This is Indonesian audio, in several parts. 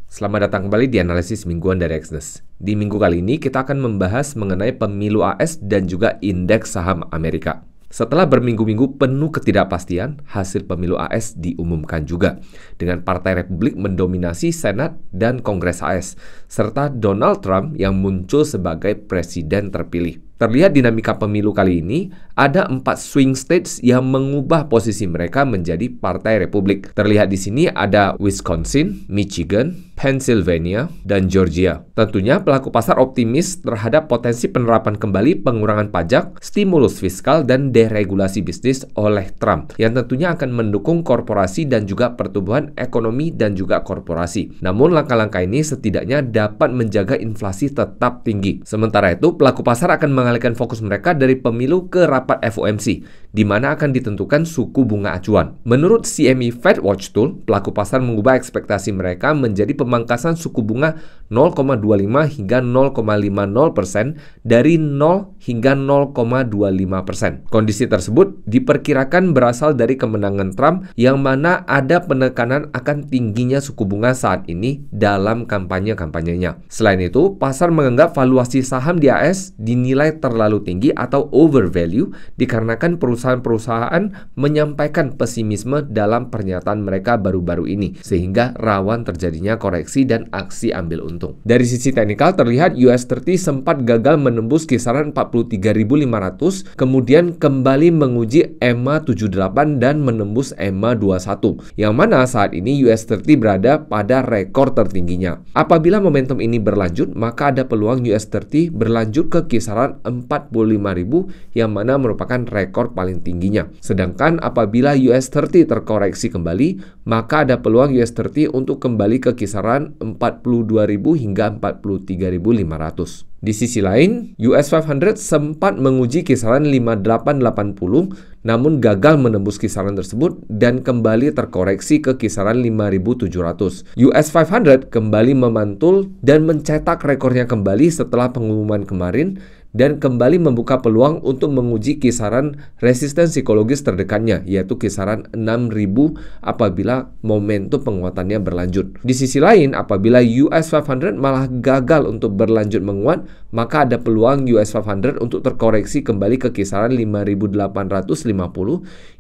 Selamat datang kembali di analisis mingguan dari Exness. Di minggu kali ini kita akan membahas mengenai pemilu AS dan juga indeks saham Amerika. Setelah berminggu-minggu penuh ketidakpastian, hasil pemilu AS diumumkan juga, dengan Partai Republik mendominasi Senat dan Kongres AS, serta Donald Trump yang muncul sebagai presiden terpilih. Terlihat dinamika pemilu kali ini, ada 4 swing states yang mengubah posisi mereka menjadi Partai Republik. Terlihat di sini ada Wisconsin, Michigan, Pennsylvania, dan Georgia. Tentunya pelaku pasar optimis terhadap potensi penerapan kembali pengurangan pajak, stimulus fiskal, dan deregulasi bisnis oleh Trump, yang tentunya akan mendukung korporasi dan juga pertumbuhan ekonomi dan juga korporasi. Namun langkah-langkah ini setidaknya dapat menjaga inflasi tetap tinggi. Sementara itu, pelaku pasar akan mengalihkan fokus mereka dari pemilu ke rapat FOMC, di mana akan ditentukan suku bunga acuan. Menurut CME Fed Watch Tool, pelaku pasar mengubah ekspektasi mereka menjadi pemangkasan suku bunga 0,25 hingga 0,50% dari 0 hingga 0,25%. Kondisi tersebut diperkirakan berasal dari kemenangan Trump yang mana ada penekanan akan tingginya suku bunga saat ini dalam kampanye-kampanyenya. Selain itu, pasar menganggap valuasi saham di AS dinilai terlalu tinggi atau overvalue dikarenakan perusahaan-perusahaan menyampaikan pesimisme dalam pernyataan mereka baru-baru ini, sehingga rawan terjadinya koreksi dan aksi ambil untung. Dari sisi teknikal terlihat US 30 sempat gagal menembus kisaran 43.500, kemudian kembali menguji EMA 78 dan menembus EMA 21, yang mana saat ini US 30 berada pada rekor tertingginya. Apabila momentum ini berlanjut, maka ada peluang US 30 berlanjut ke kisaran 45.000 yang mana merupakan rekor paling tingginya. Sedangkan apabila US 30 terkoreksi kembali, maka ada peluang US 30 untuk kembali ke kisaran 42.000 hingga 43.500. Di sisi lain, US 500 sempat menguji kisaran 5880 namun gagal menembus kisaran tersebut dan kembali terkoreksi ke kisaran 5.700. US 500 kembali memantul dan mencetak rekornya kembali setelah pengumuman kemarin dan kembali membuka peluang untuk menguji kisaran resisten psikologis terdekatnya, yaitu kisaran 6.000 apabila momentum penguatannya berlanjut. Di sisi lain, apabila US 500 malah gagal untuk berlanjut menguat, maka ada peluang US 500 untuk terkoreksi kembali ke kisaran 5.850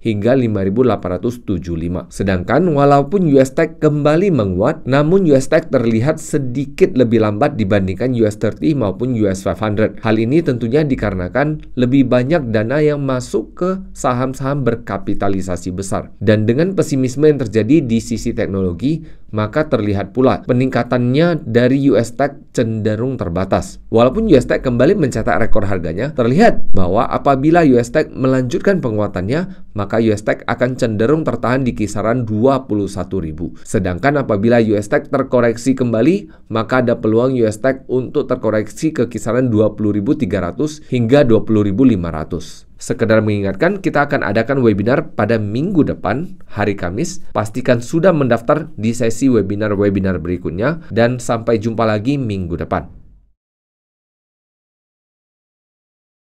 hingga 5.875. Sedangkan walaupun US Tech kembali menguat, namun US Tech terlihat sedikit lebih lambat dibandingkan US 30 maupun US 500. Hal ini tentunya dikarenakan lebih banyak dana yang masuk ke saham-saham berkapitalisasi besar. Dan dengan pesimisme yang terjadi di sisi teknologi, maka terlihat pula peningkatannya dari US Tech cenderung terbatas. Walaupun US Tech kembali mencetak rekor harganya, terlihat bahwa apabila US Tech melanjutkan penguatannya, maka US Tech akan cenderung tertahan di kisaran 21.000. Sedangkan apabila US Tech terkoreksi kembali, maka ada peluang US Tech untuk terkoreksi ke kisaran 20.300 hingga 20.500. Sekedar mengingatkan, kita akan adakan webinar pada minggu depan, hari Kamis. Pastikan sudah mendaftar di sesi webinar-webinar berikutnya dan sampai jumpa lagi minggu depan.